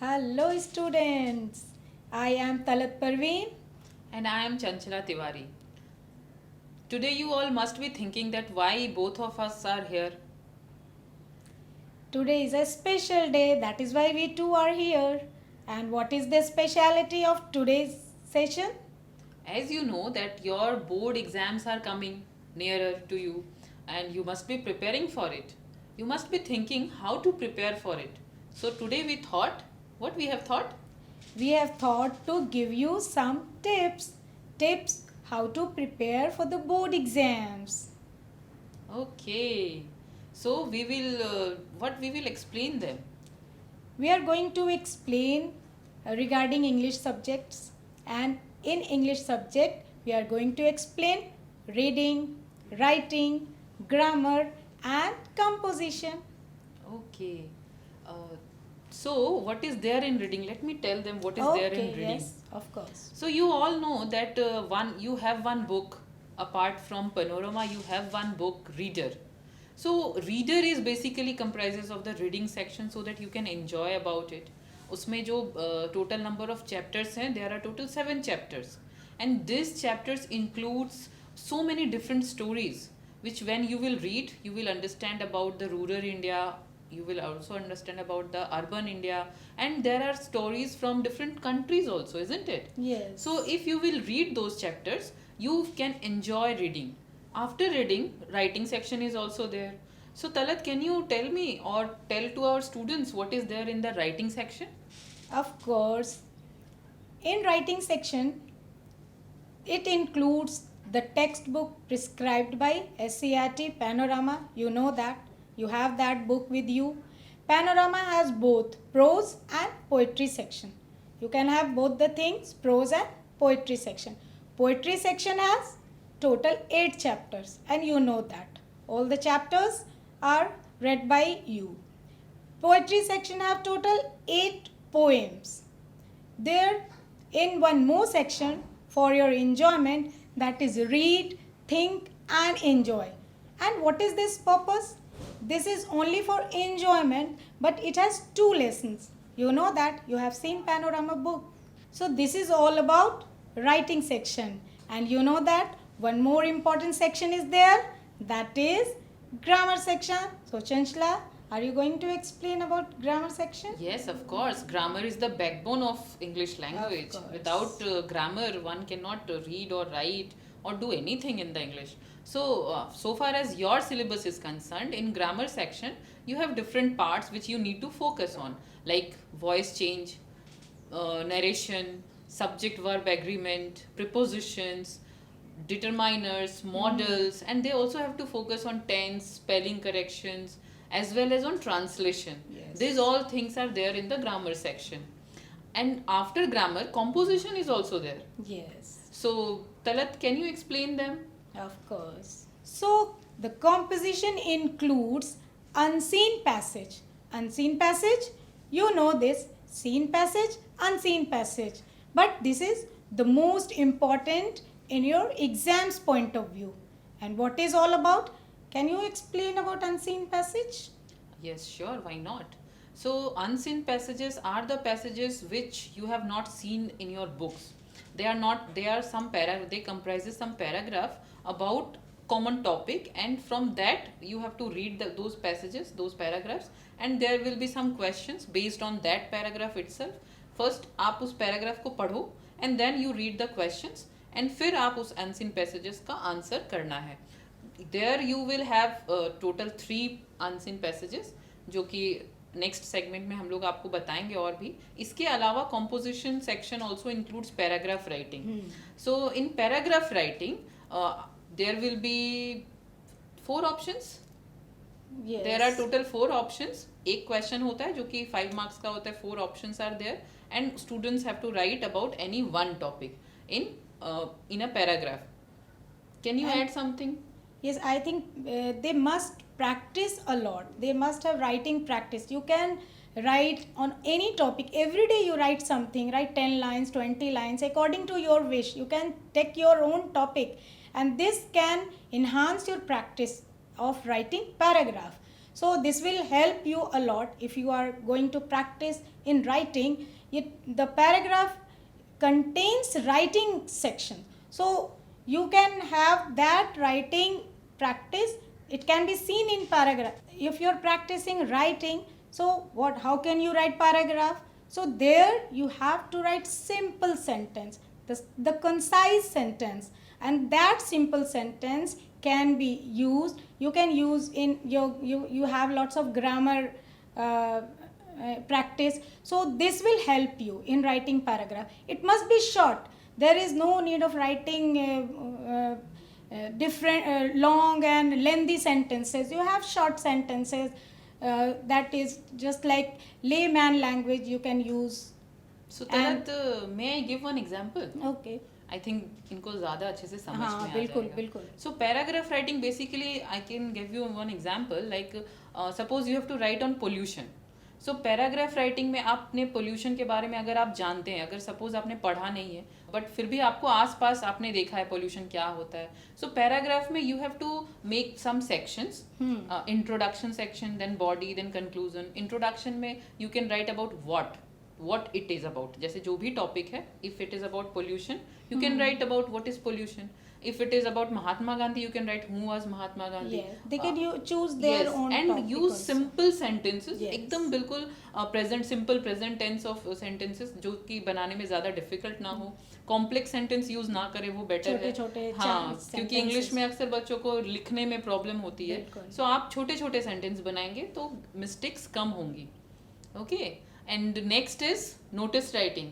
Hello students, I am Talat Parveen. And I am Chanchala Tiwari. Today you all must be thinking that why both of us are here. Today is a special day, that is why we two are here. And what is the speciality of today's session? As you know that your board exams are coming nearer to you and you must be preparing for it. You must be thinking how to prepare for it. So today we thought, what we have thought? We have thought to give you some tips how to prepare for the board exams. Okay. So what we will explain them. We are going to explain regarding English subjects, and in English subject we are going to explain reading, writing, grammar and composition. Okay. Uh, so what is there in reading? Let me tell them what is there in reading. Yes, of course. So you all know that you have one book apart from Panorama. You have one book, Reader. So Reader is basically comprises of the reading section so that you can enjoy about it. उसमें जो total number of chapters हैं, there are total 7 chapters, and these chapters includes so many different stories, which when you will read, you will understand about the rural India. You will also understand about the urban India, and there are stories from different countries also, isn't it? Yes. So if you will read those chapters, you can enjoy reading. After reading, writing section is also there. So Talat, can you tell me or tell to our students what is there in the writing section? Of course. In writing section, it includes the textbook prescribed by SCRT Panorama. You know that. You have that book with you. Panorama has both prose and poetry section. You can have both the things, prose and poetry section. Poetry section has total 8 chapters, and you know that. All the chapters are read by you. Poetry section have total 8 poems. There in one more section for your enjoyment, that is read, think and enjoy. And what is this purpose? This is only for enjoyment, but it has 2 lessons. You know that, you have seen Panorama book. So this is all about writing section, and you know that one more important section is there, that is grammar section. So Chanchla, are you going to explain about grammar section? Yes, of course. Grammar is the backbone of English language. course. Without grammar, one cannot read or write or do anything in the English. So far as your syllabus is concerned, in grammar section, you have different parts which you need to focus on, like voice change, narration, subject verb agreement, prepositions, determiners, models, and they also have to focus on tense, spelling corrections, as well as on translation. Yes. These all things are there in the grammar section. And after grammar, composition is also there. Yes. So, Talat, can you explain them? Of course. So the composition includes unseen passage. Unseen passage, you know this, seen passage, unseen passage. But this is the most important in your exams point of view. And what is all about? Can you explain about unseen passage? Yes, sure, why not? So, unseen passages are the passages which you have not seen in your books. They are not, they are some they comprises some paragraph about common topic, and from that you have to read those passages, those paragraphs, and there will be some questions based on that paragraph itself. First आप उस paragraph को पढ़ो and then you read the questions, and फिर आप उस unseen passages का answer करना है. There you will have total 3 unseen passages जो कि नेक्स्ट सेगमेंट में हम लोग आपको बताएंगे. और भी इसके अलावा composition section also includes paragraph writing. So in paragraph writing there will be 4 options. There are total 4 options. एक क्वेश्चन होता है जो कि 5 मार्क्स का होता है. 4 options are there and students have to write about any one topic in a paragraph. Can you add something? Yes, I think they must practice a lot. They must have writing practice. You can write on any topic. Every day you write something, write 10 lines, 20 lines, according to your wish. You can take your own topic, and this can enhance your practice of writing paragraph. So this will help you a lot if you are going to practice in writing. The paragraph contains writing section, so you can have that writing practice. It can be seen in paragraph. If you're practicing writing, so how can you write paragraph? So there you have to write simple sentence, the concise sentence, and that simple sentence can be used. You can use in you have lots of grammar practice, so this will help you in writing paragraph. It must be short. There is no need of writing different long and lengthy sentences. You have short sentences, that is just like layman language you can use. So Talat, may I give one example? Okay. I think इनको ज़्यादा अच्छे से समझ हाँ, में आ बिल्कुल जाएगा. बिल्कुल. So paragraph writing basically I can give you one example like suppose you have to write on pollution. So paragraph writing में आपने पोल्यूशन के बारे में अगर आप जानते हैं, अगर सपोज आपने पढ़ा नहीं है बट फिर भी आपको आसपास आपने देखा है पोल्यूशन क्या होता है, सो पैराग्राफ में you have to make some sections. Introduction section, then body, then conclusion. Introduction में you can write about what it is about. जैसे जो भी टॉपिक है, if it is about pollution you can write about what is pollution. If it is about Mahatma Gandhi you can write who was Mahatma Gandhi. Yeah, they can choose their own and topic use also. simple sentences. Yes. एकदम बिल्कुल present, simple present tense of sentences जो कि बनाने में ज़्यादा difficult ना हो. Complex sentence use ना करें वो बेटर है. छोटे-छोटे हाँ, क्योंकि इंग्लिश में अक्सर बच्चों को लिखने में प्रॉब्लम होती है. सो आप छोटे छोटे सेंटेंस बनाएंगे तो मिस्टेक्स कम होंगी. Okay. And next is notice writing.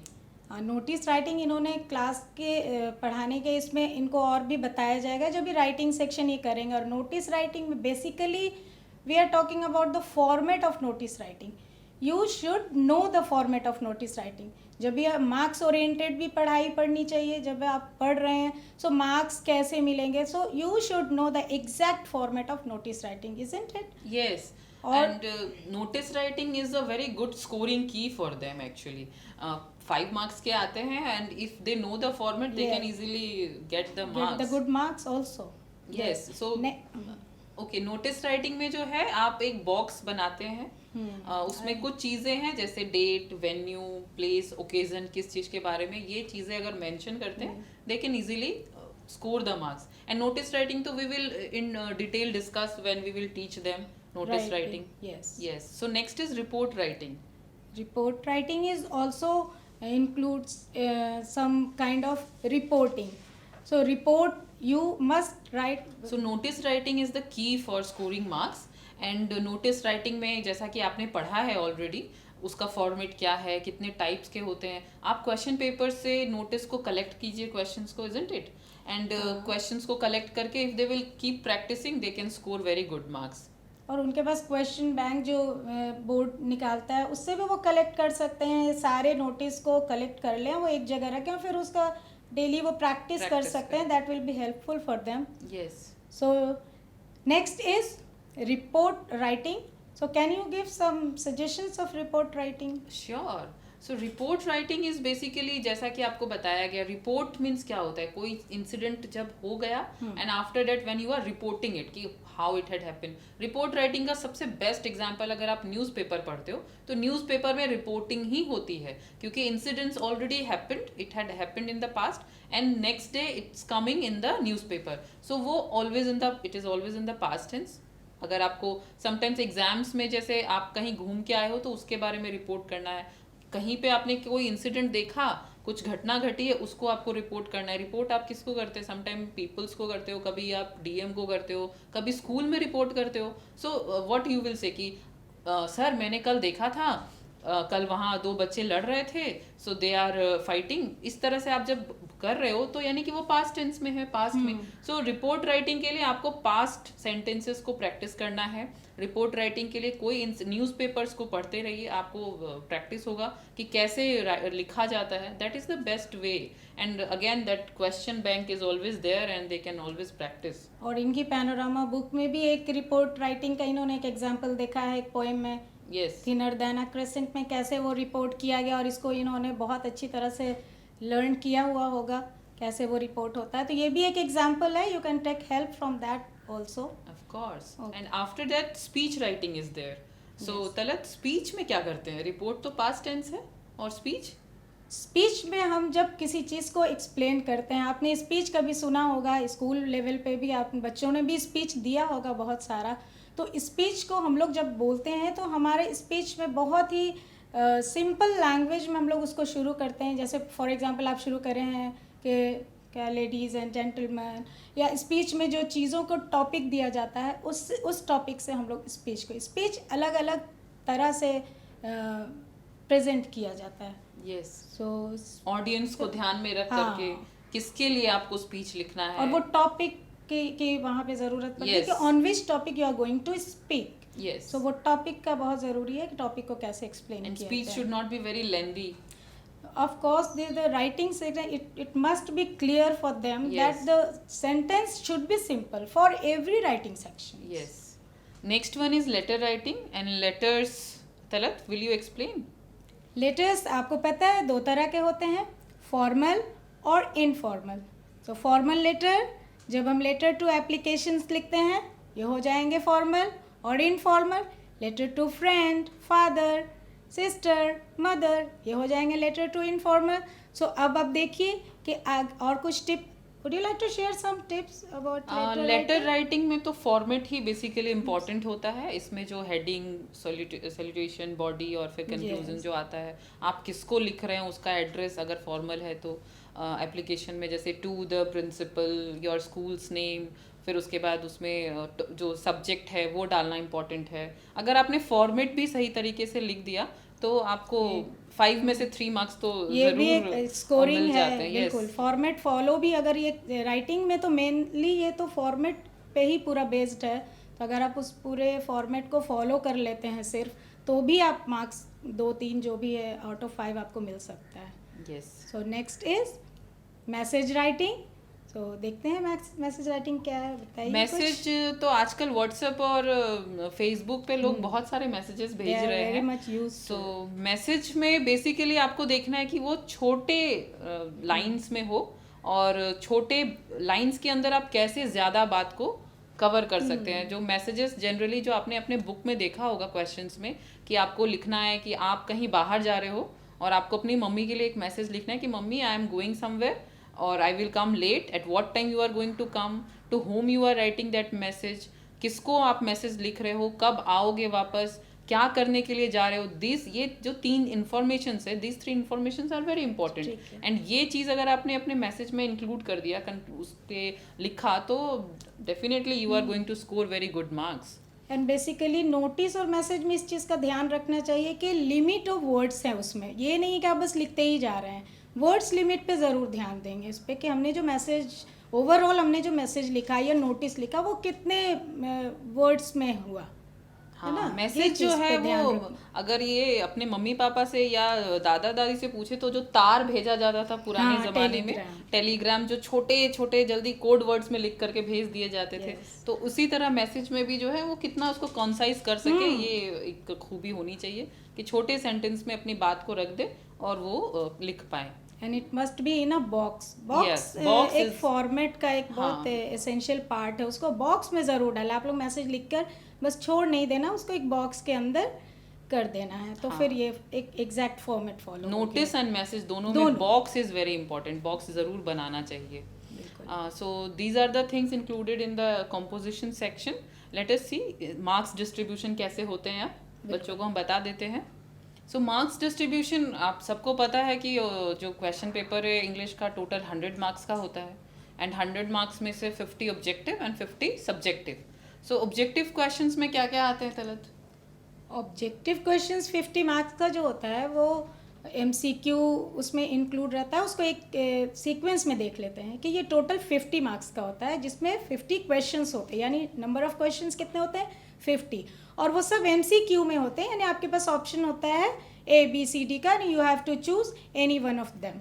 Notice writing इन्होंने क्लास के पढ़ाने के इसमें इनको और भी बताया जाएगा जब भी राइटिंग सेक्शन ये करेंगे. और नोटिस राइटिंग में basically we are talking about the format of notice writing. You should know the format of notice writing. जब भी मार्क्स ओरिएंटेड भी पढ़ाई पढ़नी चाहिए, जब आप पढ़ रहे हैं सो मार्क्स कैसे मिलेंगे, so you should know the exact format of notice writing, isn't it? Yes. And notice writing is a very good scoring key for them actually. 5 marks के आते हैं and if they know the format they can easily get the marks. Get the good marks also. Yes. So okay, notice writing में जो है आप एक box बनाते हैं. उसमें कुछ चीज़ें हैं जैसे डेट, वेन्यू, प्लेस, ओकेजन, किस चीज़ के बारे में, ये चीज़ें अगर मेंशन करते हैं they can easily score the marks. And notice writing तो we will in detail discuss when we will teach them notice writing. Yes. So next is report writing. Report writing is also includes some kind of reporting. So report you must write. So notice writing is the key for scoring marks. And notice writing में जैसा कि आपने पढ़ा है already, उसका format क्या है, कितने टाइप्स के होते हैं. आप क्वेश्चन पेपर से नोटिस को कलेक्ट कीजिए, क्वेश्चंस को, isn't it? And क्वेश्चंस को कलेक्ट करके if they will keep practicing they can score very good marks. और उनके पास क्वेश्चन बैंक जो बोर्ड निकालता है उससे भी वो कलेक्ट कर सकते हैं. सारे नोटिस को कलेक्ट कर लें, वो एक जगह रखें और फिर उसका डेली वो प्रैक्टिस कर सकते हैं. That will be helpful for them. Yes. So next is report writing. So can you give some suggestions of report writing? Sure. So report writing is basically जैसा कि आपको बताया गया, रिपोर्ट मीन्स क्या होता है, कोई इंसिडेंट जब हो गया and after that when you are reporting it कि how it had happened. Report writing का सबसे बेस्ट एग्जांपल अगर आप न्यूज़पेपर पढ़ते हो तो न्यूज़पेपर में रिपोर्टिंग ही होती है क्योंकि incidents already happened, it had happened in the past and next day it's coming in the newspaper. So वो always in the, it is always in the past tense. अगर आपको समटाइम्स एग्जाम्स में जैसे आप कहीं घूम के आए हो तो उसके बारे में रिपोर्ट करना है, कहीं पे आपने कोई इंसिडेंट देखा, कुछ घटना घटी है, उसको आपको रिपोर्ट करना है. रिपोर्ट आप किसको करते हैं? समटाइम पीपल्स को करते हो, कभी आप डीएम को करते हो, कभी स्कूल में रिपोर्ट करते हो. So what you will say कि सर मैंने कल देखा था, कल वहाँ 2 बच्चे लड़ रहे थे, सो दे आर फाइटिंग. इस तरह से आप जब कर रहे हो तो यानी कि वो पास्ट टेंस में है, पास्ट में. सो रिपोर्ट राइटिंग के लिए आपको पास्ट सेंटेंसेस को प्रैक्टिस करना है. रिपोर्ट राइटिंग के लिए कोई न्यूज़पेपर्स को पढ़ते रहिए, आपको प्रैक्टिस होगा कि कैसे लिखा जाता है. That is the best way. And again that question bank is always there and they can always practice. और इनकी पैनोरामा बुक में भी एक रिपोर्ट राइटिंग का इन्होंने एक एग्जाम्पल देखा है, एक पोएम में. यस. थिनर देन अ क्रेसेंट में कैसे वो रिपोर्ट किया गया और इसको इन्होंने बहुत अच्छी तरह से लर्न किया हुआ होगा कैसे वो रिपोर्ट होता है. तो ये भी एक एग्जाम्पल है. You can take help from that also. course. Okay. And after that, speech writing is there. So, Yes. Talat speech में क्या करते हैं? Report तो past tense है और speech? स्पीच में हम जब किसी चीज़ को एक्सप्लेन करते हैं, आपने स्पीच कभी सुना होगा, स्कूल लेवल पे भी आप बच्चों ने भी स्पीच दिया होगा बहुत सारा। तो स्पीच को हम लोग जब बोलते हैं तो हमारे स्पीच में बहुत ही सिंपल लैंग्वेज में हम लोग उसको शुरू करते हैं। जैसे फॉर एग्जांपल आप शुरू कर रहे हैं कि क्या लेडीज़ एंड जेंटलमैन, या स्पीच में जो चीज़ों को टॉपिक दिया जाता है उस टॉपिक से हम लोग स्पीच अलग अलग तरह से प्रेजेंट किया जाता है। Yes. सो ऑडियंस को ध्यान में रख हाँ। करके किसके लिए आपको स्पीच लिखना है, और वो टॉपिक की वहाँ पे ज़रूरत पड़ती है Yes. कि on which topic you are going to speak. yes, so वो टॉपिक का बहुत ज़रूरी है कि टॉपिक को कैसे एक्सप्लेन and किया speech जाए। should not be very lengthy. Of course, the writing section, it must be clear for them Yes. that the sentence should be simple for every writing section. Yes. Next one is letter writing, and letters, Talat, will you explain? Letters आपको पता है दो तरह के होते हैं, formal और informal. तो फॉर्मल लेटर, जब हम लेटर टू एप्लीकेशंस लिखते हैं ये हो जाएंगे फॉर्मल, और informal letter to friend, father, sister, mother, ये हो जाएंगे लेटर टू इनफॉर्मल। सो अब आप देखिए कि और कुछ tip, would you like to share some tips about letter writing में तो फॉर्मेट ही बेसिकली इम्पॉर्टेंट होता है। इसमें जो हेडिंग, सैल्यूटेशन, बॉडी और फिर कंक्लूजन Yes. जो आता है, आप किसको लिख रहे हैं उसका एड्रेस अगर फॉर्मल है तो एप्लीकेशन में जैसे to the principal, your school's name, फिर उसके बाद उसमें जो सब्जेक्ट है वो डालना इम्पॉर्टेंट है। अगर आपने फॉर्मेट भी सही तरीके से लिख दिया तो आपको 5 में से 3 मार्क्स तो ये भी जरूर एक स्कोरिंग मिल है। जाते हैं। बिल्कुल, Yes. फॉर्मेट फॉलो भी, अगर ये राइटिंग में तो मेनली ये तो फॉर्मेट पे ही पूरा बेस्ड है। तो अगर आप उस पूरे फॉर्मेट को फॉलो कर लेते हैं सिर्फ, तो भी आप मार्क्स 2-3 जो भी है आउट ऑफ 5 आपको मिल सकता है। Yes. So next is message writing. So देखते हैं मैसेज राइटिंग क्या है, बताइए। मैसेज तो आजकल व्हाट्सएप और फेसबुक पे लोग बहुत सारे मैसेजेस भेज रहे वेरी हैं। Much use. सो मैसेज में बेसिकली आपको देखना है कि वो छोटे लाइंस में हो, और छोटे लाइंस के अंदर आप कैसे ज़्यादा बात को कवर कर सकते हैं। जो मैसेजेस जनरली जो आपने अपने बुक में देखा होगा क्वेश्चंस में, कि आपको लिखना है कि आप कहीं बाहर जा रहे हो और आपको अपनी मम्मी के लिए एक मैसेज लिखना है कि mummy I am going somewhere और I will come late, at what time you are going to come, to home you are writing that message, किसको आप मैसेज लिख रहे हो, कब आओगे वापस, क्या करने के लिए जा रहे हो। ये जो 3 इन्फॉर्मेशन है, this 3 information are very important. ठीक है। एंड ये चीज़ अगर आपने अपने मैसेज में इंक्लूड कर दिया, उस पे लिखा, तो definitely you are going to score very good marks. And basically notice और मैसेज में इस चीज़ का ध्यान रखना चाहिए कि लिमिट ऑफ वर्ड्स हैं उसमें। ये नहीं कि आप बस लिखते ही जा रहे हैं, वर्ड्स लिमिट पे ज़रूर ध्यान देंगे इस पे कि हमने जो मैसेज, ओवरऑल हमने जो मैसेज लिखा या नोटिस लिखा वो कितने वर्ड्स में हुआ, है ना। हाँ, ये मैसेज चीज़ जो पे है ध्यान वो रखना। अगर ये अपने मम्मी पापा से या दादा दादी से पूछे तो जो तार भेजा जाता था पुराने हाँ, जमाने में, टेलीग्राम, जो छोटे छोटे जल्दी कोड वर्ड्स में लिख करके भेज दिए जाते थे, Yes. तो उसी तरह मैसेज में भी जो है वो कितना उसको कॉन्साइज कर सके, ये एक खूबी होनी चाहिए कि छोटे सेंटेंस में अपनी बात को रख दे और वो लिख पाए। And it must be in a box. Yes, box एक is- फॉर्मेट का एक बहुत एसेंशियल पार्ट है, उसको बॉक्स में ज़रूर डालें। आप लोग मैसेज लिखकर बस छोड़ नहीं देना, उसको एक बॉक्स के अंदर कर देना है, तो फिर ये एक exact format follow. Notice and message दोनों में box is very important, box जरूर बनाना चाहिए। So these are the things included in the composition section. Let us see marks distribution कैसे होते हैं। अब बच्चों को हम बता देते हैं। So marks distribution, आप सबको पता है कि जो क्वेश्चन पेपर है इंग्लिश का टोटल 100 मार्क्स का होता है, एंड 100 मार्क्स में से 50 objective and 50 subjective. So objective questions में क्या क्या आते हैं तलत? ऑब्जेक्टिव क्वेश्चंस 50 मार्क्स का जो होता है वो MCQ उसमें इंक्लूड रहता है। उसको एक सीक्वेंस में देख लेते हैं कि ये टोटल 50 मार्क्स का होता है, जिसमें 50 क्वेश्चंस होते हैं, यानी नंबर ऑफ क्वेश्चंस कितने होते हैं 50, और वो सब MCQ में होते हैं, यानी आपके पास ऑप्शन होता है ABCD का, you have to choose any one of them.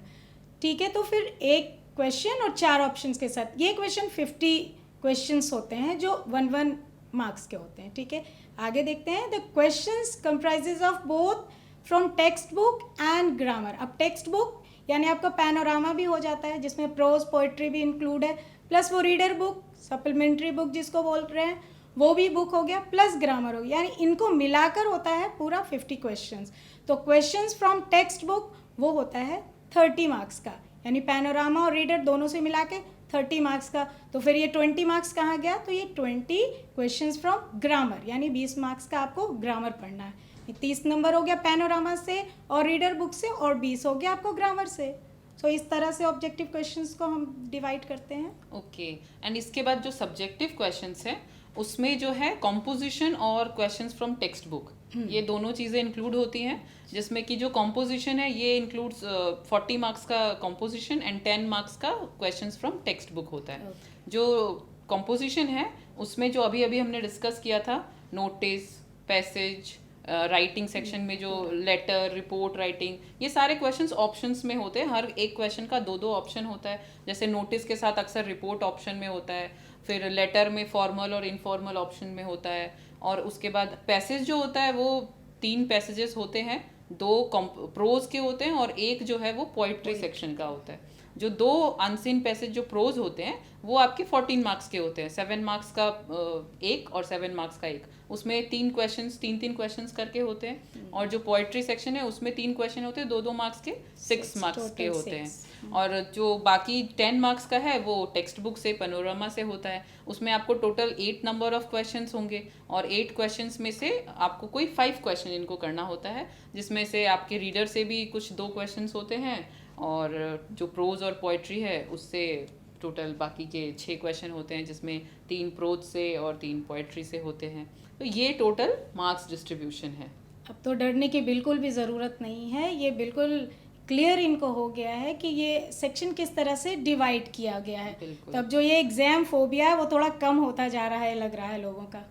ठीक है, तो फिर एक क्वेश्चन और 4 ऑप्शंस के साथ ये क्वेश्चन 50 क्वेश्चंस होते हैं जो 1-1 मार्क्स के होते हैं। ठीक है, आगे देखते हैं। The questions comprises of both from text book and grammar. अब टेक्स्ट बुक यानी आपका पैनोरामा भी हो जाता है, जिसमें प्रोज पोइट्री भी इंक्लूड है, प्लस वो रीडर बुक, सप्लीमेंट्री बुक जिसको बोल रहे हैं, वो भी बुक हो गया, प्लस ग्रामर हो गया, यानी इनको मिलाकर होता है पूरा 50 क्वेश्चंस। तो क्वेश्चंस फ्रॉम टेक्स्ट बुक वो होता है 30 मार्क्स का, यानी पैनोरामा और रीडर दोनों से मिला के 30 मार्क्स का। तो फिर ये 20 मार्क्स कहाँ गया, तो ये 20 क्वेश्चंस फ्रॉम ग्रामर, यानी 20 मार्क्स का आपको ग्रामर पढ़ना है। 30 नंबर हो गया पैनोरामा से और रीडर बुक से, और 20 हो गया आपको ग्रामर से। सो इस तरह से ऑब्जेक्टिव क्वेश्चंस को हम डिवाइड करते हैं। ओके, एंड इसके बाद जो सब्जेक्टिव क्वेश्चंस है उसमें जो है कॉम्पोजिशन और क्वेश्चंस फ्रॉम टेक्स्ट बुक, ये दोनों चीज़ें इंक्लूड होती हैं, जिसमें कि जो कॉम्पोजिशन है ये इंक्लूड्स 40 मार्क्स का कॉम्पोजिशन एंड 10 मार्क्स का क्वेश्चंस फ्रॉम टेक्स्ट बुक होता है। जो कॉम्पोजिशन है उसमें जो अभी अभी हमने डिस्कस किया था, नोटिस, पैसेज, राइटिंग सेक्शन में जो लेटर, रिपोर्ट राइटिंग, ये सारे क्वेश्चंस ऑप्शंस में होते हैं। हर एक क्वेश्चन का दो दो ऑप्शन होता है। जैसे नोटिस के साथ अक्सर रिपोर्ट ऑप्शन में होता है, फिर लेटर में फॉर्मल और इनफॉर्मल ऑप्शन में होता है, और उसके बाद पैसेज जो होता है वो 3 पैसेजेस होते हैं, 2 प्रोज के होते हैं और एक जो है वो पोइट्री सेक्शन का होता है। जो 2 अनसीन पैसेज जो प्रोज होते हैं वो आपके 14 मार्क्स के होते हैं, 7 मार्क्स का एक और 7 मार्क्स का एक। उसमें 3 क्वेश्चंस 3-3 क्वेश्चंस करके होते हैं, और जो पोइट्री सेक्शन है उसमें 3 क्वेश्चन होते हैं, 2-2 मार्क्स के, 6 मार्क्स के होते हैं। और जो बाकी 10 मार्क्स का है वो टेक्स्ट बुक से, पैनोरामा से होता है। उसमें आपको टोटल 8 नंबर ऑफ क्वेश्चंस होंगे, और 8 क्वेश्चंस में से आपको कोई 5 क्वेश्चन इनको करना होता है, जिसमें से आपके रीडर से भी कुछ 2 क्वेश्चंस होते हैं, और जो प्रोज और पोइट्री है उससे टोटल बाकी के 6 क्वेश्चन होते हैं, जिसमें 3 प्रोज से और 3 पोइट्री से होते हैं। तो ये टोटल मार्क्स डिस्ट्रीब्यूशन है। अब तो डरने की बिल्कुल भी ज़रूरत नहीं है, ये बिल्कुल क्लियर इनको हो गया है कि ये सेक्शन किस तरह से डिवाइड किया गया है। तब जो ये एग्ज़ाम फोबिया है वो थोड़ा कम होता जा रहा है, लग रहा है लोगों का।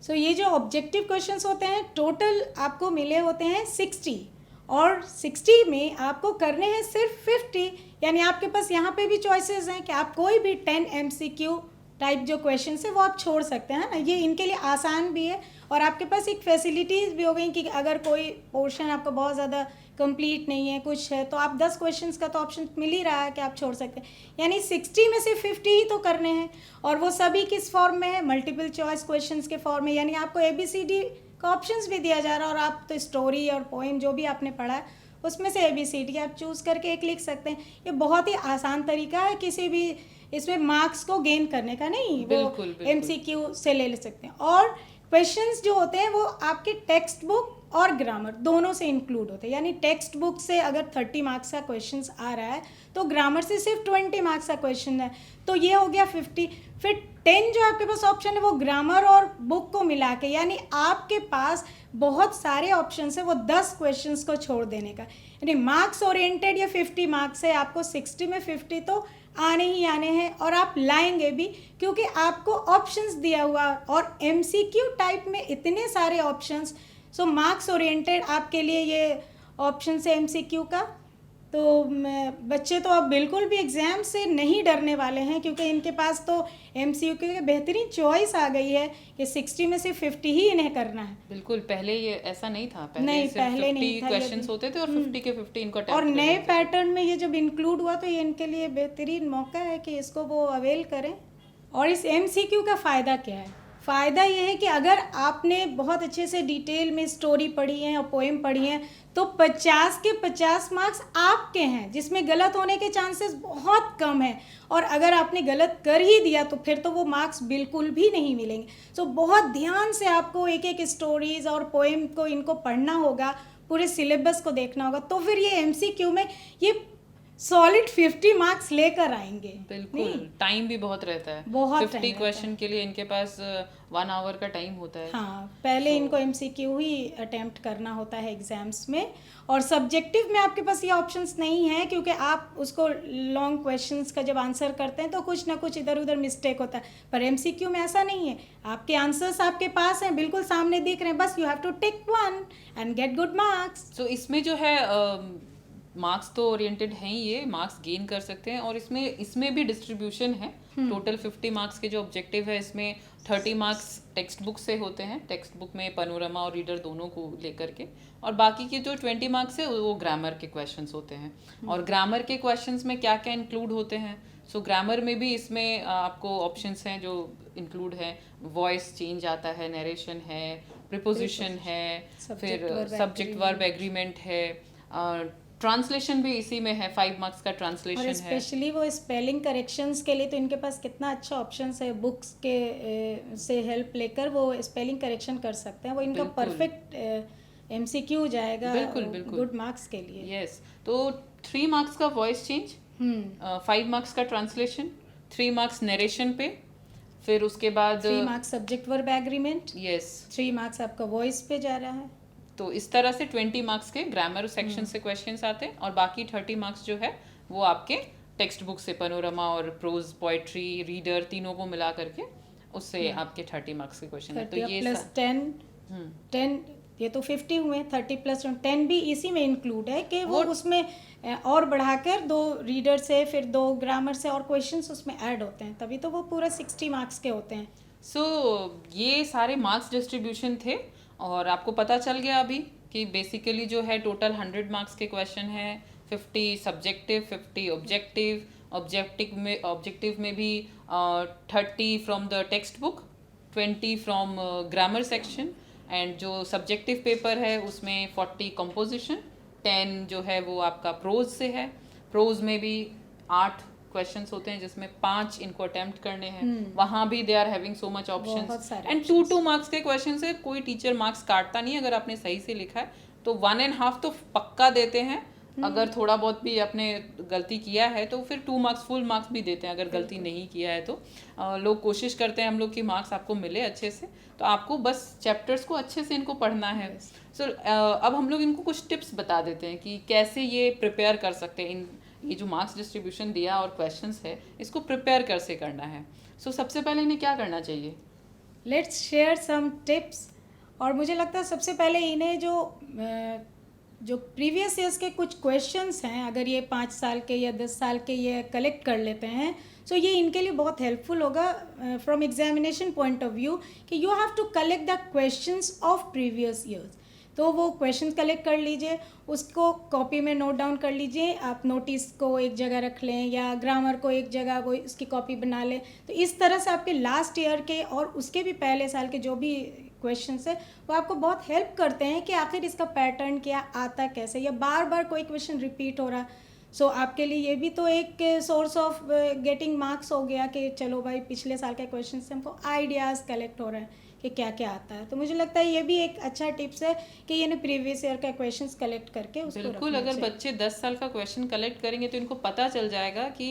सो ये जो ऑब्जेक्टिव क्वेश्चंस होते हैं टोटल आपको मिले होते हैं 60, और 60 में आपको करने हैं सिर्फ 50, यानी आपके पास यहाँ पे भी चॉइसेस हैं कि आप कोई भी 10 MCQ टाइप जो क्वेश्चन है वो आप छोड़ सकते हैं ना। ये इनके लिए आसान भी है, और आपके पास एक फैसिलिटीज़ भी हो गई कि अगर कोई पोर्शन आपका बहुत ज़्यादा कंप्लीट नहीं है, कुछ है, तो आप 10 क्वेश्चंस का तो ऑप्शन मिल ही रहा है कि आप छोड़ सकते हैं। यानी 60 में से 50 ही तो करने हैं, और वो सभी किस फॉर्म में है, मल्टीपल चॉइस क्वेश्चंस के फॉर्म में, यानी आपको ABCD का ऑप्शंस भी दिया जा रहा है, और आप तो स्टोरी और पोएम जो भी आपने पढ़ा है उसमें से ABCD आप चूज़ करके एक लिख सकते हैं। ये बहुत ही आसान तरीका है, किसी भी इसमें मार्क्स को गेन करने का नहीं, वो MCQ से ले सकते हैं। और क्वेश्चंस जो होते हैं वो आपके टेक्स्ट बुक और ग्रामर दोनों से इंक्लूड होते हैं, यानी टेक्स्ट बुक से अगर 30 मार्क्स का क्वेश्चंस आ रहा है तो ग्रामर से सिर्फ 20 मार्क्स का क्वेश्चन है, तो ये हो गया 50। फिर 10 जो आपके पास ऑप्शन है वो ग्रामर और बुक को मिला के, यानी आपके पास बहुत सारे ऑप्शन है वो 10 क्वेश्चंस को छोड़ देने का, यानी मार्क्स ओरिएंटेड ये 50 मार्क्स है, आपको 60 में 50 तो आने ही आने हैं, और आप लाएंगे भी क्योंकि आपको ऑप्शंस दिया हुआ, और MCQ टाइप में इतने सारे ऑप्शंस। सो मार्क्स ओरिएंटेड आपके लिए ये ऑप्शन है MCQ का। तो बच्चे तो अब बिल्कुल भी एग्ज़ाम से नहीं डरने वाले हैं, क्योंकि इनके पास तो MCQ की बेहतरीन चॉइस आ गई है कि 60 में से 50 ही इन्हें करना है। बिल्कुल, पहले ये ऐसा नहीं था, पहले नहीं, सिर्फ पहले 50 नहीं था, क्वेश्चंस होते थे और 50 के 50 इनको और अटेम्प्ट नए करने थे। पैटर्न में ये जब इंक्लूड हुआ तो ये इनके लिए बेहतरीन मौका है कि इसको वो अवेल करें। और इस MCQ का फ़ायदा क्या है? फ़ायदा ये है कि अगर आपने बहुत अच्छे से डिटेल में स्टोरी पढ़ी है और पोएम पढ़ी है तो 50 के 50 मार्क्स आपके हैं, जिसमें गलत होने के चांसेस बहुत कम हैं, और अगर आपने गलत कर ही दिया तो फिर तो वो मार्क्स बिल्कुल भी नहीं मिलेंगे। सो बहुत ध्यान से आपको एक एक स्टोरीज़ और पोएम को इनको पढ़ना होगा, पूरे सिलेबस को देखना होगा, तो फिर ये MCQ में ये सॉलिड 50 मार्क्स लेकर आएंगे। बिल्कुल, टाइम भी बहुत रहता है, बहुत 50 क्वेश्चन के लिए इनके पास 1 आवर का टाइम होता है। हाँ, पहले इनको MCQ ही अटेम्प्ट करना होता है एग्जाम्स में, और सब्जेक्टिव में आपके पास ये ऑप्शंस नहीं है, क्योंकि आप उसको लॉन्ग क्वेश्चंस का जब आंसर करते हैं तो कुछ ना कुछ इधर उधर मिस्टेक होता है, पर MCQ में ऐसा नहीं है, आपके आंसर्स आपके पास हैं, बिल्कुल सामने दिख रहे हैं, बस you have to tick one and get good marks. So इसमें जो है मार्क्स तो ओरिएंटेड हैं ही, ये मार्क्स गेन कर सकते हैं, और इसमें भी डिस्ट्रीब्यूशन है। टोटल 50 मार्क्स के जो ऑब्जेक्टिव है इसमें 30 मार्क्स टेक्स्ट बुक से होते हैं, टेक्स्ट बुक में पैनोरामा और रीडर दोनों को लेकर के, और बाकी के जो 20 मार्क्स है वो ग्रामर के क्वेश्चंस होते हैं। और ग्रामर के क्वेश्चंस में क्या क्या इंक्लूड होते हैं, सो ग्रामर में भी इसमें आपको ऑप्शंस हैं जो इंक्लूड है, वॉइस चेंज आता है, नरेशन है, प्रिपोजिशन है, फिर सब्जेक्ट वर्ब एग्रीमेंट है, ट्रांसलेशन भी इसी में है, 5 मार्क्स का ट्रांसलेशन और है। स्पेशली वो स्पेलिंग करेक्शंस के लिए तो इनके पास कितना अच्छा ऑप्शन है, बुक्स के से हेल्प लेकर वो स्पेलिंग करेक्शन कर सकते हैं, वो इनका परफेक्ट MCQ जाएगा गुड मार्क्स के लिए। यस, तो 3 मार्क्स का वॉइस चेंज, 5 मार्क्स का ट्रांसलेशन, 3 मार्क्स नरेशन पे, फिर उसके बाद 3 marks subject verb agreement, yes 3 marks आपका वॉइस पे जा रहा है। तो इस तरह से 20 मार्क्स के ग्रामर सेक्शन से क्वेश्चंस आते हैं, और बाकी 30 मार्क्स जो है वो आपके टेक्स्ट बुक से, पैनोरामा और प्रोज, पोएट्री, रीडर तीनों को मिला करके उससे आपके 30 मार्क्स के क्वेश्चन है। तो ये प्लस 10 ये तो 50 हुए, 30 प्लस 10 भी इसी में इंक्लूड है कि वो उसमें और बढ़ाकर 2 रीडर से, फिर 2 ग्रामर से और क्वेश्चंस उसमें ऐड होते हैं, तभी तो वो पूरा 60 मार्क्स के होते हैं। सो ये सारे मार्क्स डिस्ट्रीब्यूशन थे, और आपको पता चल गया अभी कि बेसिकली जो है टोटल 100 मार्क्स के क्वेश्चन है, 50 सब्जेक्टिव, 50 ऑब्जेक्टिव में भी 30 from the text book, 20 from grammar section, and जो सब्जेक्टिव पेपर है उसमें 40 कंपोजिशन, 10 जो है वो आपका प्रोज से है। प्रोज में भी 8 क्वेश्चंस होते हैं जिसमें 5 इनको अटेम्प्ट करने हैं, वहां भी they are having so much options, and 2 marks के क्वेश्चन से कोई टीचर मार्क्स काटता नहीं, अगर आपने सही से लिखा है तो 1.5 तो पक्का देते हैं, अगर थोड़ा बहुत भी आपने गलती किया है तो फिर 2 मार्क्स फुल मार्क्स भी देते हैं, अगर गलती नहीं किया है तो। लोग कोशिश करते हैं हम लोग कि मार्क्स आपको मिले अच्छे से, तो आपको बस चैप्टर्स को अच्छे से इनको पढ़ना है। सो अब हम लोग इनको कुछ टिप्स बता देते हैं कि कैसे ये प्रिपेयर कर सकते हैं, ये जो मार्क्स डिस्ट्रीब्यूशन दिया और क्वेश्चंस है इसको प्रिपेयर कैसे करना है। सो सबसे पहले इन्हें क्या करना चाहिए? Let's share some tips. और मुझे लगता है सबसे पहले इन्हें जो प्रीवियस ईयर्स के कुछ क्वेश्चंस हैं, अगर ये 5 साल के या 10 साल के ये कलेक्ट कर लेते हैं, सो ये इनके लिए बहुत हेल्पफुल होगा from examination point of view, कि you have to collect the questions of previous years. तो वो क्वेश्चन कलेक्ट कर लीजिए, उसको कॉपी में नोट डाउन कर लीजिए, आप नोटिस को एक जगह रख लें या ग्रामर को एक जगह वो इसकी कॉपी बना लें। तो इस तरह से आपके लास्ट ईयर के और उसके भी पहले साल के जो भी क्वेश्चंस है वो आपको बहुत हेल्प करते हैं कि आखिर इसका पैटर्न क्या आता, कैसे, या बार बार कोई क्वेश्चन रिपीट हो रहा। सो आपके लिए ये भी तो एक सोर्स ऑफ गेटिंग मार्क्स हो गया कि चलो भाई पिछले साल के क्वेश्चन से हमको आइडियाज़ कलेक्ट हो रहे हैं कि क्या क्या आता है। तो मुझे लगता है ये भी एक अच्छा टिप्स है कि ये प्रीवियस ईयर का क्वेश्चंस कलेक्ट करके उसको बिल्कुल, अगर बच्चे 10 साल का क्वेश्चन कलेक्ट करेंगे तो इनको पता चल जाएगा कि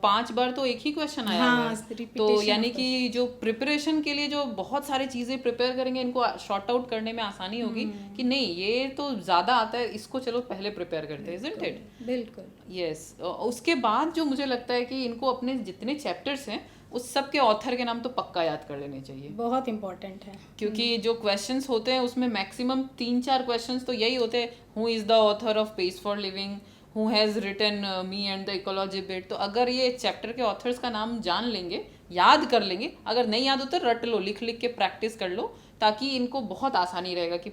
5 बार तो एक ही क्वेश्चन आया है, तो यानी कि जो प्रिपरेशन के लिए जो बहुत सारी चीजें प्रिपेयर करेंगे, इनको शॉर्ट आउट करने में आसानी होगी कि नहीं ये तो ज्यादा आता है, इसको चलो पहले प्रिपेयर करते हैं, इजंट इट? बिल्कुल, यस। उसके बाद जो मुझे लगता है कि इनको अपने जितने चैप्टर्स हैं उस सब के ऑथर के नाम तो पक्का याद कर लेने चाहिए, बहुत इंपॉर्टेंट है, क्योंकि जो क्वेश्चंस होते हैं उसमें मैक्सिमम 3-4 क्वेश्चंस तो यही होते हैं, who is the author of pace for living, who has written me and the ecology bit. तो अगर ये चैप्टर के ऑथर्स का नाम जान लेंगे, याद कर लेंगे, अगर नहीं याद होता रट लो, लिख लिख के प्रैक्टिस कर लो, ताकि इनको बहुत आसानी रहेगा कि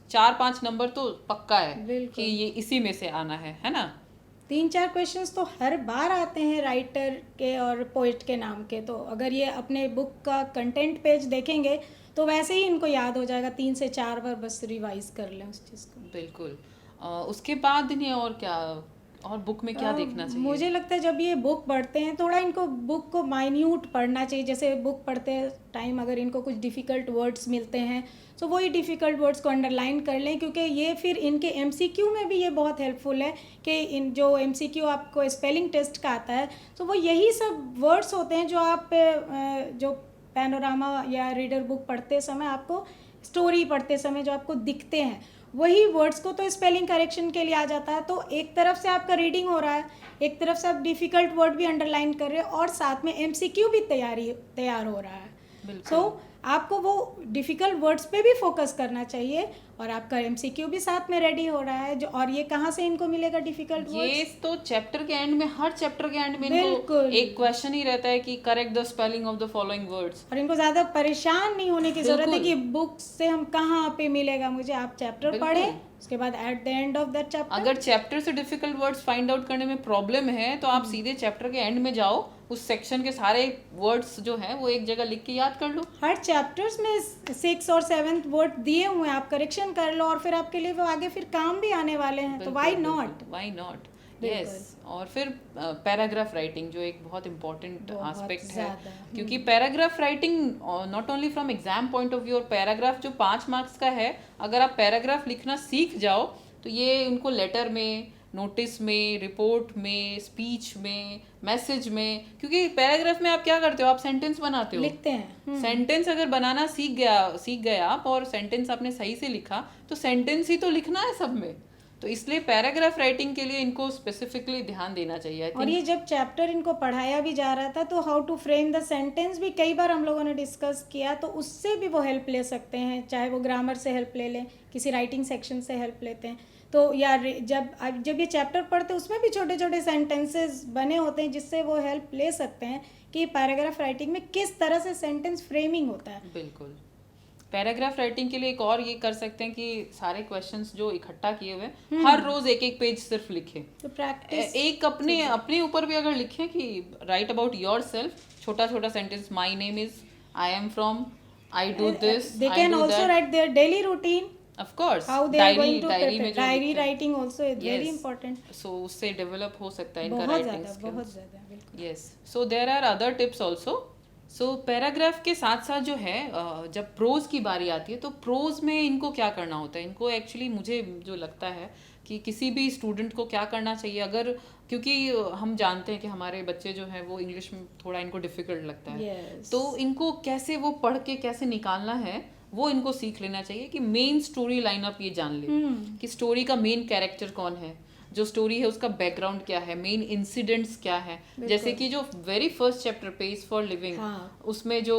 4-5 नंबर तो पक्का है कि ये इसी में से आना है ना। 3-4 क्वेश्चंस तो हर बार आते हैं राइटर के और पोइट के नाम के, तो अगर ये अपने बुक का कंटेंट पेज देखेंगे तो वैसे ही इनको याद हो जाएगा, 3 से 4 बार बस रिवाइज कर लें उस चीज़ को। बिल्कुल। उसके बाद इन्हें और क्या, और बुक में क्या देखना चाहिए? मुझे लगता है जब ये बुक पढ़ते हैं थोड़ा इनको बुक को माइन्यूट पढ़ना चाहिए। जैसे बुक पढ़ते टाइम अगर इनको कुछ डिफ़िकल्ट वर्ड्स मिलते हैं तो वही डिफ़िकल्ट वर्ड्स को अंडरलाइन कर लें, क्योंकि ये फिर इनके MCQ में भी ये बहुत हेल्पफुल है कि इन जो MCQ आपको स्पेलिंग टेस्ट का आता है तो वो यही सब वर्ड्स होते हैं जो आप जो पैनोरामा या रीडर बुक पढ़ते समय आपको, स्टोरी पढ़ते समय जो आपको दिखते हैं, वही वर्ड्स को तो स्पेलिंग करेक्शन के लिए आ जाता है। तो एक तरफ से आपका रीडिंग हो रहा है, एक तरफ से आप डिफ़िकल्ट वर्ड भी अंडरलाइन कर रहे हैं और साथ में MCQ भी तैयार हो रहा है। सो आपको वो डिफ़िकल्ट वर्ड्स पे भी फोकस करना चाहिए, और आपका एमसीक्यू भी साथ में रेडी हो रहा है। जो और ये कहाँ से इनको मिलेगा डिफ़िकल्ट ये वर्ड्स? तो चैप्टर के एंड में, हर चैप्टर के एंड में इनको बिल्कुल। एक क्वेश्चन ही रहता है कि correct the spelling of the following words. और इनको ज़्यादा परेशान नहीं होने की ज़रूरत है बिल्कुल। कि बुक से हम कहाँ पे मिलेगा मुझे। आप चैप्टर बिल्कुल। पढ़ें, उसके बाद at the end of that chapter अगर चैप्टर से डिफिकल्ट वर्ड्स फाइंड आउट करने में प्रॉब्लम है तो आप सीधे चैप्टर के एंड में जाओ, उस सेक्शन के सारे वर्ड्स जो हैं वो एक जगह लिख के याद कर लो। हर चैप्टर्स में 6 और 7 वर्ड दिए हुए हैं, आप करेक्शन कर लो और फिर आपके लिए वो आगे फिर काम भी आने वाले हैं, तो व्हाई नॉट। व्हाई नॉट, बिल्कुल। यस। और फिर पैराग्राफ राइटिंग जो एक बहुत इंपॉर्टेंट बहुत एस्पेक्ट है, ज़्यादा। क्योंकि paragraph writing not only from exam point of view, और पैराग्राफ जो 5 मार्क्स का है, अगर आप पैराग्राफ लिखना सीख जाओ तो ये उनको लेटर में, नोटिस में, रिपोर्ट में, स्पीच में, मैसेज में, क्योंकि पैराग्राफ में आप क्या करते हो, आप सेंटेंस बनाते हो, लिखते हैं। सेंटेंस अगर बनाना सीख गए आप और सेंटेंस आपने सही से लिखा तो सेंटेंस ही तो लिखना है सब में। तो इसलिए पैराग्राफ राइटिंग के लिए इनको स्पेसिफिकली ध्यान देना चाहिए। और ये जब चैप्टर इनको पढ़ाया भी जा रहा था तो how to frame the sentence भी कई बार हम लोगों ने डिस्कस किया, तो उससे भी वो हेल्प ले सकते हैं, चाहे वो ग्रामर से हेल्प ले लें, किसी राइटिंग सेक्शन से हेल्प लेते हैं तो, या जब ये चैप्टर पढ़ते हैं उसमें भी छोटे छोटे सेंटेंसेस बने होते हैं जिससे वो हेल्प ले सकते हैं कि पैराग्राफ राइटिंग में किस तरह से सेंटेंस फ्रेमिंग होता है। बिल्कुल। पैराग्राफ राइटिंग के लिए एक और ये कर सकते हैं कि सारे क्वेश्चंस जो इकट्ठा किए हुए हर रोज एक एक पेज सिर्फ लिखें, तो प्रैक्टिस एक अपने ऊपर भी अगर लिखें कि राइट अबाउट योर सेल्फ, छोटा छोटा sentence, my name is, I am from, I do this, they can also write their daily routine, of course, how they are going to diary में जो diary writing also is very important. So उससे develop हो सकता है इनका बहुत writing ज़्यादा, बहुत ज़्यादा, बिल्कुल। Yes. So there are other tips also. So paragraph के साथ साथ जो है जब प्रोज की बारी आती है तो प्रोज में इनको क्या करना होता है, इनको एक्चुअली मुझे जो लगता है कि किसी भी स्टूडेंट को क्या करना चाहिए, अगर क्योंकि हम जानते हैं कि हमारे बच्चे जो हैं वो इंग्लिश में थोड़ा इनको डिफिकल्ट लगता है, Yes. तो इनको कैसे वो पढ़ के कैसे निकालना है वो इनको सीख लेना चाहिए कि मेन स्टोरी लाइनअप ये जान ले कि स्टोरी का मेन कैरेक्टर कौन है, जो स्टोरी है उसका बैकग्राउंड क्या है, मेन इंसिडेंट्स क्या है। जैसे कि जो very first chapter page for living, उसमें जो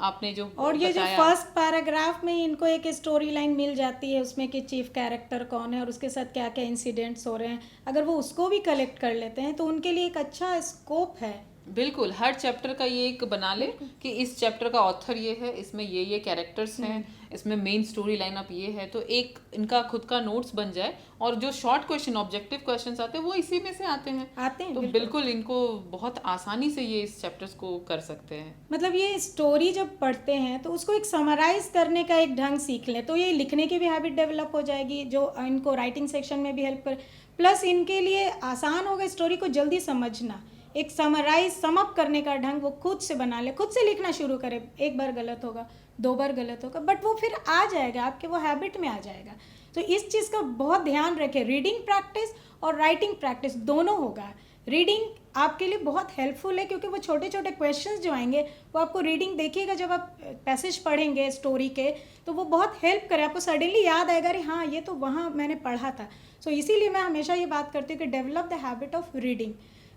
आपने जो और ये जो फर्स्ट पैराग्राफ में इनको एक स्टोरी लाइन मिल जाती है उसमें कि चीफ कैरेक्टर कौन है और उसके साथ क्या क्या इंसिडेंट्स हो रहे हैं, अगर वो उसको भी कलेक्ट कर लेते हैं तो उनके लिए एक अच्छा स्कोप है। बिल्कुल, हर चैप्टर का ये एक बना ले कि इस चैप्टर का ऑथर ये है, इसमें ये कैरेक्टर्स हैं, इसमें मेन स्टोरी लाइनअप ये है, तो एक इनका खुद का नोट्स बन जाए। और जो शॉर्ट क्वेश्चन, ऑब्जेक्टिव क्वेश्चंस आते हैं वो इसी में से आते हैं तो बिल्कुल इनको बहुत आसानी से ये इस चैप्टर्स को कर सकते हैं। मतलब ये स्टोरी जब पढ़ते हैं तो उसको एक समराइज करने का एक ढंग सीख लें तो ये लिखने की भी हैबिट डेवलप हो जाएगी, जो इनको राइटिंग सेक्शन में भी हेल्प करे, प्लस इनके लिए आसान होगा स्टोरी को जल्दी समझना। एक समराइज समअप करने का ढंग वो खुद से बना ले, खुद से लिखना शुरू करे, एक बार गलत होगा, 2 बार गलत होगा, बट वो फिर आ जाएगा, आपके वो हैबिट में आ जाएगा। तो इस चीज़ का बहुत ध्यान रखें, रीडिंग प्रैक्टिस और राइटिंग प्रैक्टिस दोनों होगा। रीडिंग आपके लिए बहुत हेल्पफुल है क्योंकि वो छोटे छोटे क्वेश्चंस जो आएंगे वो आपको रीडिंग देखिएगा, जब आप पैसेज पढ़ेंगे स्टोरी के तो वो बहुत हेल्प करे, आपको सडनली याद आएगा अरे हाँ ये तो वहाँ मैंने पढ़ा था। सो इसीलिए मैं हमेशा ये बात करती हूँ कि develop the habit of reading.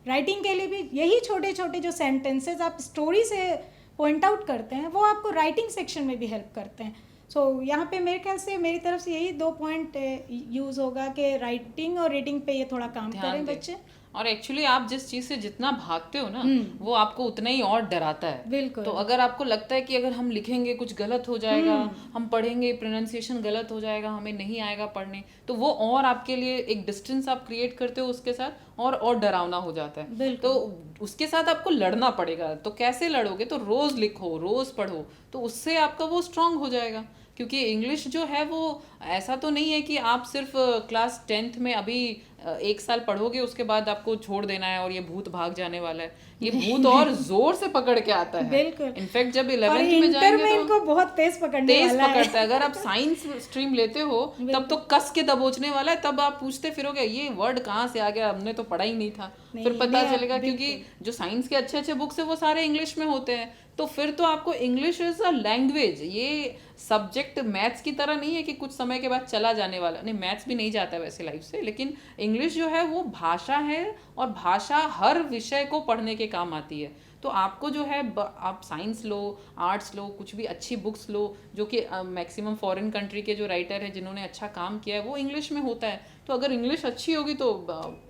Writing के लिए भी यही छोटे छोटे जो सेंटेंसेस आप स्टोरी से पॉइंट आउट करते हैं वो आपको राइटिंग सेक्शन में भी हेल्प करते हैं। सो यहाँ पे मेरे ख्याल से मेरी तरफ से यही 2 पॉइंट यूज़ होगा कि राइटिंग और रीडिंग पे ये थोड़ा काम करें बच्चे। और एक्चुअली आप जिस चीज से जितना भागते हो ना वो आपको उतना ही और डराता है। बिल्कुल। तो अगर आपको लगता है कि अगर हम लिखेंगे कुछ गलत हो जाएगा, हम पढ़ेंगे प्रोनाउंसिएशन गलत हो जाएगा, हमें नहीं आएगा पढ़ने, तो वो और आपके लिए एक डिस्टेंस आप क्रिएट करते हो उसके साथ और डरावना हो जाता है। तो उसके साथ आपको लड़ना पड़ेगा। तो कैसे लड़ोगे? तो रोज लिखो, रोज पढ़ो, तो उससे आपका वो स्ट्रांग हो जाएगा। क्योंकि इंग्लिश जो है वो ऐसा तो नहीं है कि आप सिर्फ क्लास 10th में अभी 1 साल पढ़ोगे उसके बाद आपको छोड़ देना है और ये भूत भाग जाने वाला है। ये भूत और जोर से पकड़ के आता है। बिल्कुल। इनफैक्ट जब 11th में जाएंगे तो इनको बहुत तेज पकड़ता है। अगर आप साइंस स्ट्रीम लेते हो तब तो कस के दबोचने वाला है, तब आप पूछते फिरोगे ये वर्ड कहाँ से आ गया, हमने तो पढ़ा ही नहीं था। फिर पता चलेगा क्योंकि जो साइंस के अच्छे अच्छे बुक्स है वो सारे इंग्लिश में होते हैं। तो फिर तो आपको इंग्लिश इज अ लैंग्वेज, ये सब्जेक्ट मैथ्स की तरह नहीं है कि कुछ समय के बाद चला जाने वाला। नहीं, मैथ्स भी नहीं जाता वैसे लाइफ से, लेकिन इंग्लिश जो है वो भाषा है और भाषा हर विषय को पढ़ने के काम आती है। तो आपको जो है आप साइंस लो, आर्ट्स लो, कुछ भी अच्छी बुक्स लो, जो कि मैक्सिमम फॉरेन कंट्री के जो राइटर हैं जिन्होंने अच्छा काम किया है वो इंग्लिश में होता है। तो अगर इंग्लिश अच्छी होगी तो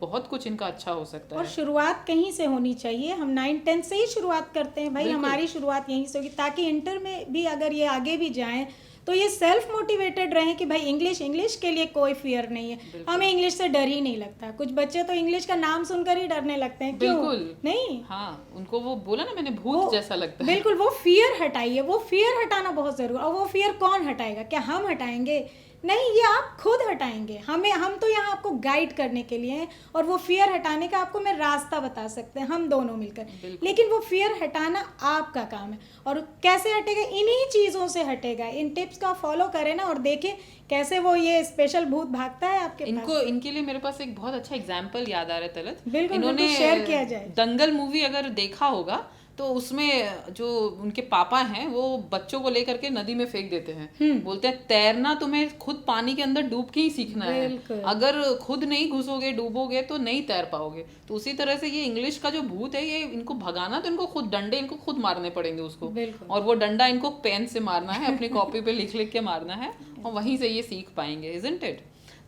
बहुत कुछ इनका अच्छा हो सकता और है। शुरुआत कहीं से होनी चाहिए, हम 9-10 से ही शुरुआत करते हैं भाई, बिल्कुल। हमारी शुरुआत यहीं से होगी, ताकि इंटर में भी अगर ये आगे भी जाएं तो ये सेल्फ मोटिवेटेड रहें कि भाई इंग्लिश के लिए कोई फियर नहीं है, बिल्कुल। हमें इंग्लिश से डर ही नहीं लगता। कुछ बच्चे तो इंग्लिश का नाम सुनकर ही डरने लगते हैं, क्यों बिल्कुल नहीं? हाँ, उनको वो बोला ना मैंने, भूत वो जैसा लगता है। बिल्कुल, वो फियर हटाइए, वो फियर हटाना बहुत जरूरी। और वो फियर कौन हटाएगा? क्या हम हटाएंगे? नहीं, ये आप खुद हटाएंगे। हम तो यहाँ आपको गाइड करने के लिए हैं, और वो फियर हटाने का आपको मैं रास्ता बता सकते हैं, हम दोनों मिलकर। बिल्कुल। लेकिन वो फियर हटाना आपका काम है, और कैसे हटेगा? इन्हीं चीज़ों से हटेगा। इन टिप्स का फॉलो करें ना, और देखें कैसे वो ये स्पेशल भूत भागता है आपके इनको पास। इनके लिए मेरे पास एक बहुत अच्छा एग्जाम्पल याद आ रहा है तलत। बिल्कुल, इन्होंने बिल्कुल, शेयर किया जाए। दंगल मूवी अगर देखा होगा तो उसमें जो उनके पापा हैं वो बच्चों को लेकर के नदी में फेंक देते हैं, बोलते हैं तैरना तुम्हें खुद पानी के अंदर डूब के ही सीखना है, बिल्कुल। अगर खुद नहीं घुसोगे डूबोगे तो नहीं तैर पाओगे। तो उसी तरह से ये इंग्लिश का जो भूत है, ये इनको भगाना तो इनको खुद डंडे इनको खुद मारने पड़ेंगे उसको, बिल्कुल। और वो डंडा इनको पेन से मारना है, अपनी कॉपी पे लिख लिख के मारना है, और वहीं से ये सीख पाएंगे, इजंट इट?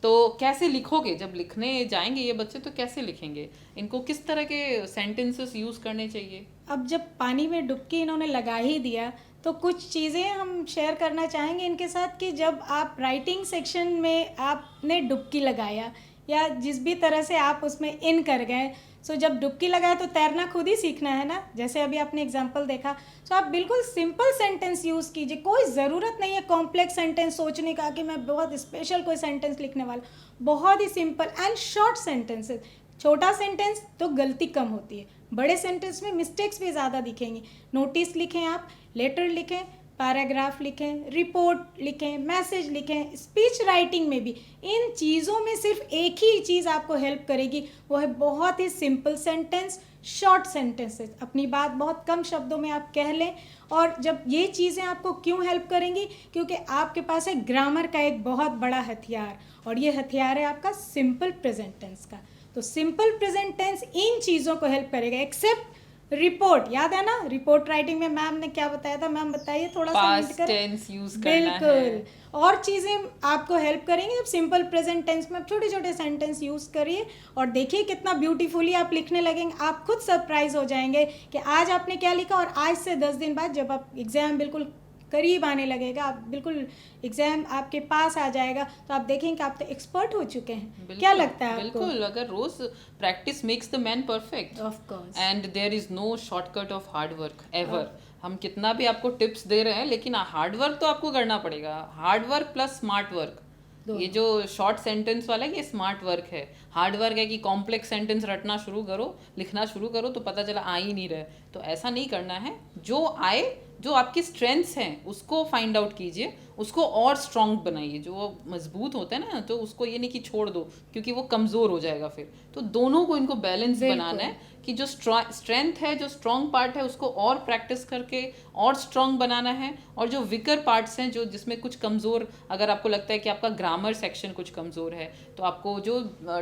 तो कैसे लिखोगे? जब लिखने जाएंगे ये बच्चे तो कैसे लिखेंगे? इनको किस तरह के सेंटेंसेस यूज करने चाहिए? अब जब पानी में डुबकी इन्होंने लगा ही दिया, तो कुछ चीज़ें हम शेयर करना चाहेंगे इनके साथ कि जब आप राइटिंग सेक्शन में आपने डुबकी लगाया, या जिस भी तरह से आप उसमें इन कर गए, सो जब डुबकी लगाए तो तैरना खुद ही सीखना है ना, जैसे अभी आपने एग्जांपल देखा। सो आप बिल्कुल सिंपल सेंटेंस यूज़ कीजिए, कोई ज़रूरत नहीं है कॉम्प्लेक्स सेंटेंस सोचने का कि मैं बहुत स्पेशल कोई सेंटेंस लिखने वाला। बहुत ही सिंपल एंड शॉर्ट सेंटेंसेस। छोटा सेंटेंस तो गलती कम होती है, बड़े सेंटेंस में मिस्टेक्स भी ज़्यादा दिखेंगी। नोटिस लिखें आप, लेटर लिखें, पैराग्राफ लिखें, रिपोर्ट लिखें, मैसेज लिखें, स्पीच राइटिंग में भी। इन चीज़ों में सिर्फ एक ही चीज़ आपको हेल्प करेगी, वो है बहुत ही सिंपल सेंटेंस, शॉर्ट सेंटेंसेस। अपनी बात बहुत कम शब्दों में आप कह लें। और जब ये चीज़ें आपको क्यों हेल्प करेंगी? क्योंकि आपके पास है ग्रामर का एक बहुत बड़ा हथियार, और ये हथियार है आपका सिंपल प्रेजेंट टेंस का। तो सिंपल प्रेजेंट टेंस इन चीज़ों को हेल्प करेगा, एक्सेप्ट रिपोर्ट। याद है ना, रिपोर्ट राइटिंग में मैम ने क्या बताया था? मैम बताइए थोड़ा सा पास्ट टेंस यूज करना है। बिल्कुल। और चीज़ें आपको हेल्प करेंगी जब सिंपल प्रेजेंट टेंस में आप छोटे छोटे सेंटेंस यूज़ करिए, और देखिए कितना ब्यूटीफुली आप लिखने लगेंगे। आप खुद सरप्राइज हो जाएंगे कि आज आपने क्या लिखा, और आज से 10 दिन बाद जब आप एग्ज़ाम बिल्कुल करीब आने लगेगा, आप बिल्कुल एग्जाम आपके पास आ जाएगा, तो आप देखेंगे कि आप तो एक्सपर्ट हो चुके हैं। क्या लगता है आपको? बिल्कुल, अगर रोज practice makes the man perfect, of course, and there is no shortcut of hard work ever. हम कितना भी आपको टिप्स दे रहे हैं, लेकिन हार्ड वर्क तो आपको करना पड़ेगा। Hard work plus smart work. ये जो शॉर्ट सेंटेंस वाला है ये स्मार्ट वर्क है। हार्ड वर्क है कि कॉम्प्लेक्स सेंटेंस रटना शुरू करो, लिखना शुरू करो, तो पता चला आ ही नहीं रहे। तो ऐसा नहीं करना है। जो आए, जो आपकी स्ट्रेंथ्स हैं उसको फाइंड आउट कीजिए, उसको और स्ट्रॉन्ग बनाइए। जो मजबूत होता है ना, तो उसको ये नहीं कि छोड़ दो, क्योंकि वो कमज़ोर हो जाएगा फिर। तो दोनों को इनको बैलेंस बनाना है कि जो स्ट्रेंथ है, जो स्ट्रॉन्ग पार्ट है, उसको और प्रैक्टिस करके और स्ट्रॉन्ग बनाना है, और जो वीकर पार्ट्स हैं, जो जिसमें कुछ कमज़ोर, अगर आपको लगता है कि आपका ग्रामर सेक्शन कुछ कमज़ोर है, तो आपको जो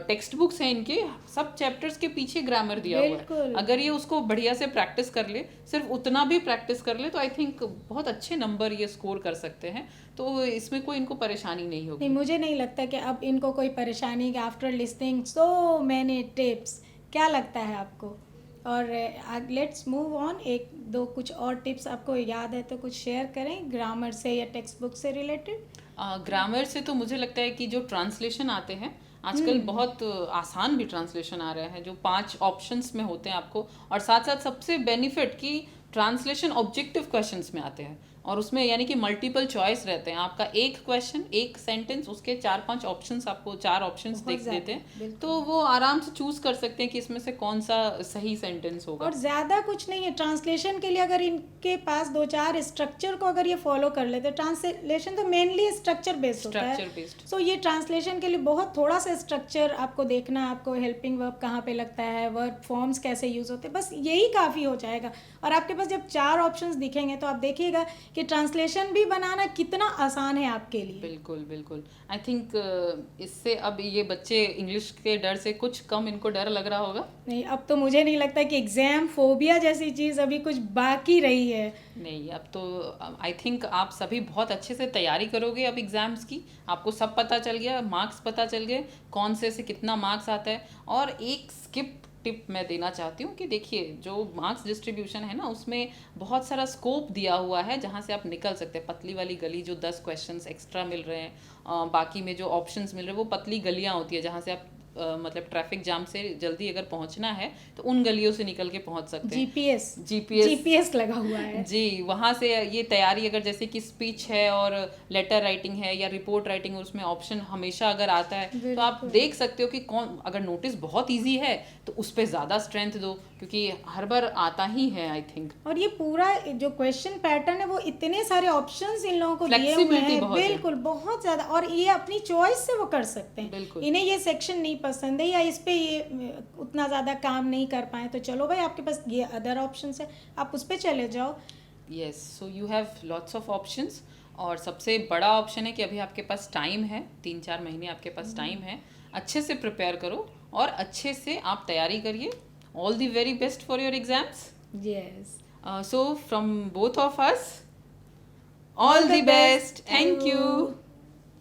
टेक्स्ट बुक्स हैं इनके सब चैप्टर्स के पीछे ग्रामर दिया हुआ है, अगर ये उसको बढ़िया से प्रैक्टिस कर ले, सिर्फ उतना भी प्रैक्टिस कर ले, तो आई थिंक बहुत अच्छे नंबर ये स्कोर कर सकते हैं। तो इसमें कोई इनको परेशानी नहीं होगी। नहीं, मुझे नहीं लगता कि अब इनको कोई परेशानी, after listening so many tips. क्या लगता है आपको? और लेट्स मूव ऑन। एक दो कुछ और टिप्स आपको याद है तो कुछ शेयर करें, ग्रामर से या टेक्स्ट बुक से रिलेटेड। ग्रामर से तो मुझे लगता है कि जो ट्रांसलेशन आते हैं आजकल, बहुत आसान भी ट्रांसलेशन आ रहे हैं, जो 5 ऑप्शंस में होते हैं आपको, और साथ साथ सबसे बेनिफिट कि ट्रांसलेशन ऑब्जेक्टिव क्वेश्चंस में आते हैं, और उसमें यानी कि मल्टीपल चॉइस रहते हैं। आपका एक क्वेश्चन, एक सेंटेंस, उसके 4-5 ऑप्शंस, आपको 4 ऑप्शंस देते हैं, तो वो आराम से चूज कर सकते हैं कि इसमें से कौन सा सही सेंटेंस होगा। और ज़्यादा कुछ नहीं है ट्रांसलेशन के लिए। अगर इनके पास 2-4 स्ट्रक्चर को अगर ये फॉलो कर लेते, ट्रांसलेशन तो मेनली स्ट्रक्चर बेस्ड होता है। सो ये ट्रांसलेशन के लिए बहुत थोड़ा सा स्ट्रक्चर आपको देखना, आपको हेल्पिंग वर्ब कहाँ पे लगता है, वर्ब फॉर्म्स कैसे यूज होते हैं, बस यही काफ़ी हो जाएगा। और आपके पास जब 4 ऑप्शंस दिखेंगे तो आप देखिएगा कि ट्रांसलेशन भी बनाना कितना आसान है आपके लिए। बिल्कुल बिल्कुल। आई थिंक इससे अब ये बच्चे इंग्लिश के डर से कुछ कम इनको डर लग रहा होगा। नहीं, अब तो मुझे नहीं लगता कि एग्जाम फोबिया जैसी चीज़ अभी कुछ बाकी रही है। नहीं, अब तो आई थिंक आप सभी बहुत अच्छे से तैयारी करोगे अब एग्ज़ाम्स की। आपको सब पता चल गया, मार्क्स पता चल गए, कौन से कितना मार्क्स आता है। और एक स्किप टिप मैं देना चाहती हूँ कि देखिए, जो मार्क्स डिस्ट्रीब्यूशन है ना, उसमें बहुत सारा स्कोप दिया हुआ है जहाँ से आप निकल सकते हैं। पतली वाली गली, जो 10 क्वेश्चंस एक्स्ट्रा मिल रहे हैं, बाकी में जो ऑप्शंस मिल रहे हैं वो पतली गलियाँ होती है जहाँ से आप मतलब ट्रैफिक जाम से जल्दी अगर पहुंचना है तो उन गलियों से निकल के पहुंच सकते हैं। जीपीएस लगा हुआ है जी, वहाँ से ये तैयारी, अगर जैसे कि स्पीच है और लेटर राइटिंग है या रिपोर्ट राइटिंग, उसमें ऑप्शन हमेशा अगर आता है तो आप देख सकते हो कि कौन, अगर नोटिस बहुत इजी है तो उस पर ज़्यादा स्ट्रेंथ दो, क्योंकि हर बार आता ही है आई थिंक। और ये पूरा जो क्वेश्चन पैटर्न है वो इतने सारे ऑप्शंस इन लोगों को दिए हुए Flexibility हैं, बहुत है। बिल्कुल बहुत ज़्यादा, और ये अपनी चॉइस से वो कर सकते हैं। बिल्कुल। इन्हें ये सेक्शन नहीं पसंद है या इस पे ये उतना ज़्यादा काम नहीं कर पाए, तो चलो भाई आपके पास ये अदर ऑप्शंस है, आप उस पे चले जाओ। Yes, so you have lots of options. और सबसे बड़ा ऑप्शन है कि अभी आपके पास टाइम है, 3-4 महीने आपके पास टाइम है। अच्छे से प्रिपेयर करो और अच्छे से आप तैयारी करिए। All the very best for your exams. Yes, so from both of us, all the best. Thank you.